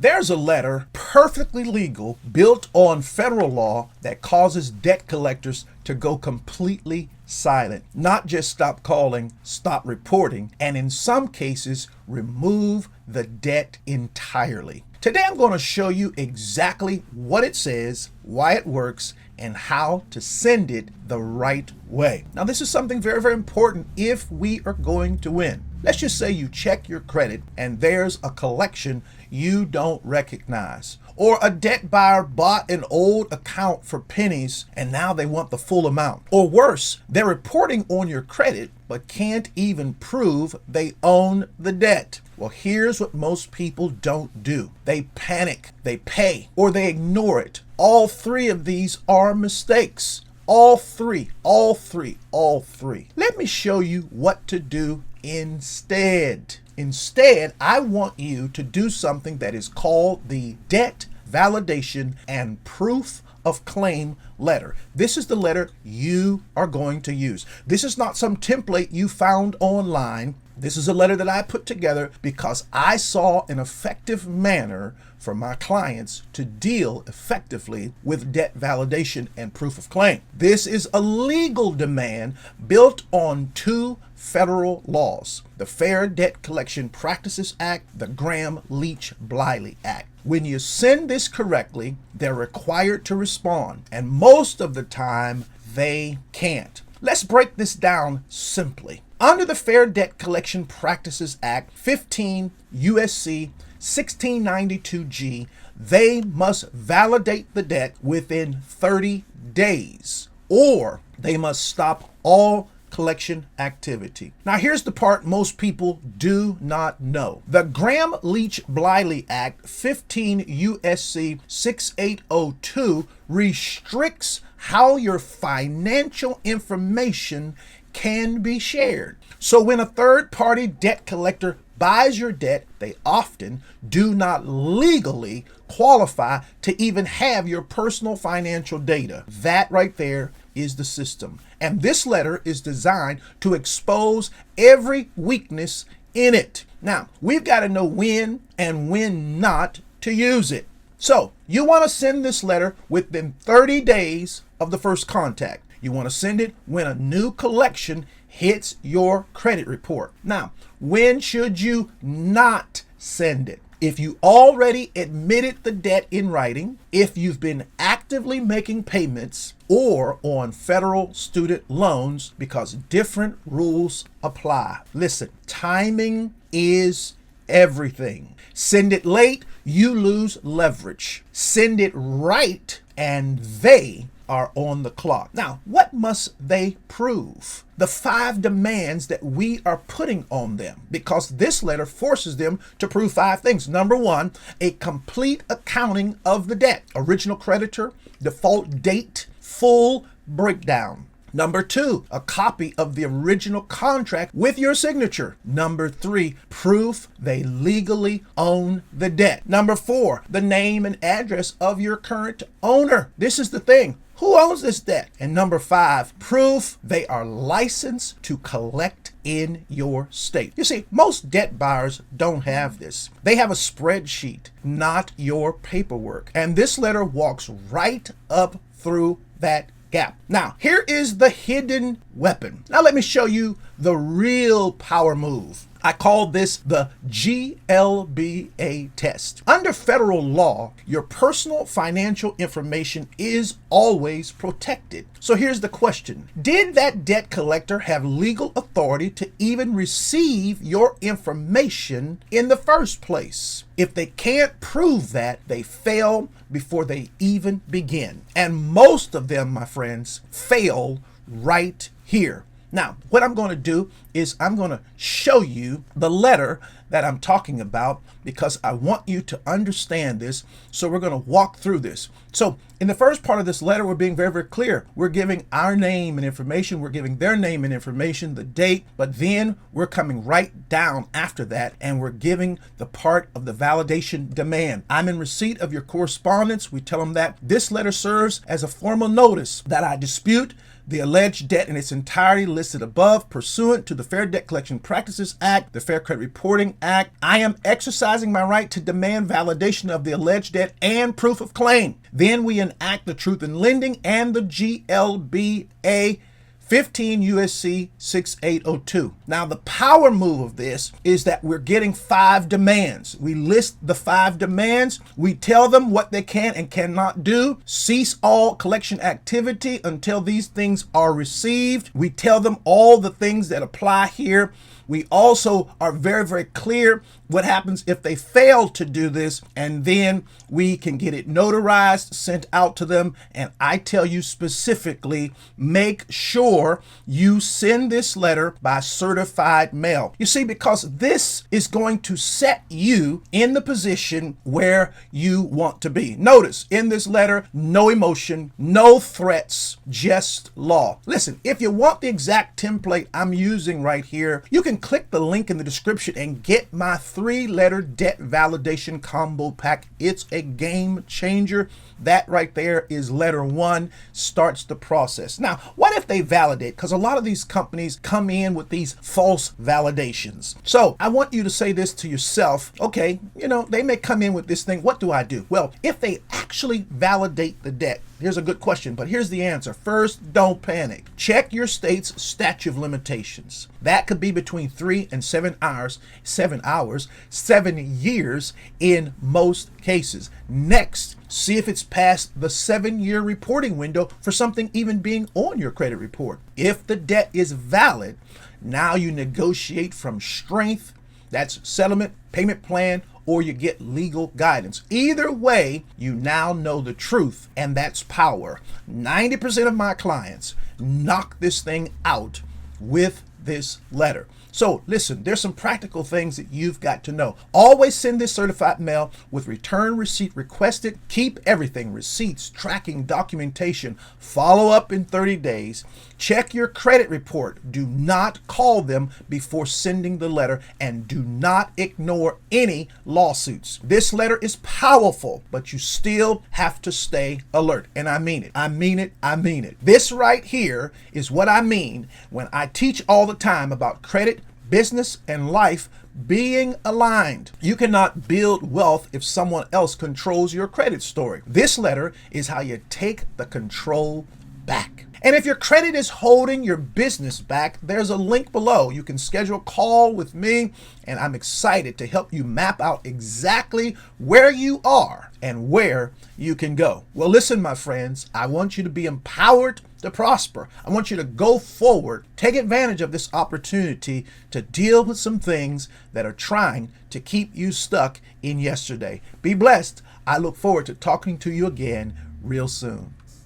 There's a letter perfectly legal built on federal law that causes debt collectors to go completely silent. Not just stop calling, stop reporting, and in some cases, remove the debt entirely. Today I'm going to show you exactly what it says, why it works, and how to send it the right way. Now this is something very, very important if we are going to win. Let's just say you check your credit and there's a collection you don't recognize. Or a debt buyer bought an old account for pennies and now they want the full amount. Or worse, they're reporting on your credit but can't even prove they own the debt. Well, here's what most people don't do. They panic, they pay, or they ignore it. All three of these are mistakes. All three. Let me show you what to do instead. Instead, I want you to do something that is called the Debt Validation and Proof of Claim letter. This is the letter you are going to use. This is not some template you found online. This is a letter that I put together because I saw an effective manner for my clients to deal effectively with debt validation and proof of claim. This is a legal demand built on two federal laws, the Fair Debt Collection Practices Act, the Graham-Leach-Bliley Act. When you send this correctly, they're required to respond, and most of the time they can't. Let's break this down simply. Under the Fair Debt Collection Practices Act 15 USC 1692G, they must validate the debt within 30 days, or they must stop all collection activity. Now here's the part most people do not know. The Graham-Leach-Bliley Act 15 USC 6802 restricts how your financial information can be shared. So when a third-party debt collector buys your debt, they often do not legally qualify to even have your personal financial data. That right there is the system. And this letter is designed to expose every weakness in it. Now, we've got to know when and when not to use it. So you want to send this letter within 30 days of the first contact. You want to send it when a new collection hits your credit report. Now, when should you not send it? If you already admitted the debt in writing, if you've been actively making payments, or on federal student loans, because different rules apply. Listen, timing is everything. Send it late, you lose leverage. Send it right, and they are on the clock. Now, what must they prove? The 5 demands that we are putting on them, because this letter forces them to prove 5 things. Number 1, a complete accounting of the debt. Original creditor, default date, full breakdown. Number 2, a copy of the original contract with your signature. Number 3, proof they legally own the debt. Number 4, the name and address of your current owner. This is the thing. Who owns this debt? And number 5, proof they are licensed to collect in your state. You see, most debt buyers don't have this. They have a spreadsheet, not your paperwork. And this letter walks right up through that gap. Now, here is the hidden weapon. Now, let me show you the real power move. I call this the GLBA test. Under federal law, your personal financial information is always protected. So here's the question. Did that debt collector have legal authority to even receive your information in the first place? If they can't prove that, they fail before they even begin. And most of them, my friends, fail right here. Now, what I'm going to do is I'm going to show you the letter that I'm talking about, because I want you to understand this. So we're going to walk through this. So in the first part of this letter, we're being very, very clear. We're giving our name and information. We're giving their name and information, the date, but then we're coming right down after that, and we're giving the part of the validation demand. I'm in receipt of your correspondence. We tell them that this letter serves as a formal notice that I dispute the alleged debt in its entirety listed above pursuant to the Fair Debt Collection Practices Act, the Fair Credit Reporting Lending Act, I am exercising my right to demand validation of the alleged debt and proof of claim. Then we enact the Truth in Lending and the GLBA 15 USC 6802. Now, the power move of this is that we're getting 5 demands. We list the 5 demands. We tell them what they can and cannot do. Cease all collection activity until these things are received. We tell them all the things that apply here. We also are very, very clear what happens if they fail to do this, and then we can get it notarized, sent out to them. And I tell you specifically, make sure you send this letter by certified mail. You see, because this is going to set you in the position where you want to be. Notice in this letter, no emotion, no threats, just law. Listen, if you want the exact template I'm using right here, you can click the link in the description and get my 3-letter debt validation combo pack. It's a game changer. That right there is letter 1, starts the process. Now, what if they validate? Because a lot of these companies come in with these false validations. So I want you to say this to yourself. Okay, they may come in with this thing. What do I do? Well, if they actually validate the debt, here's a good question, but here's the answer. First, don't panic. Check your state's statute of limitations. That could be between 3 and 7 hours, 7 years in most cases. Next, see if it's past the 7-year reporting window for something even being on your credit report. If the debt is valid, now you negotiate from strength. That's settlement, payment plan, or you get legal guidance. Either way, you now know the truth, and that's power. 90% of my clients knock this thing out with this letter. So listen, there's some practical things that you've got to know. Always send this certified mail with return receipt requested. Keep everything, receipts, tracking, documentation. Follow up in 30 days. Check your credit report. Do not call them before sending the letter, and do not ignore any lawsuits. This letter is powerful, but you still have to stay alert. And I mean it. I mean it. I mean it. This right here is what I mean when I teach all the time about credit, business, and life being aligned. You cannot build wealth if someone else controls your credit story. This letter is how you take the control back. And if your credit is holding your business back, there's a link below. You can schedule a call with me, and I'm excited to help you map out exactly where you are and where you can go. Well, listen, my friends, I want you to be empowered to prosper. I want you to go forward, take advantage of this opportunity to deal with some things that are trying to keep you stuck in yesterday. Be blessed. I look forward to talking to you again real soon.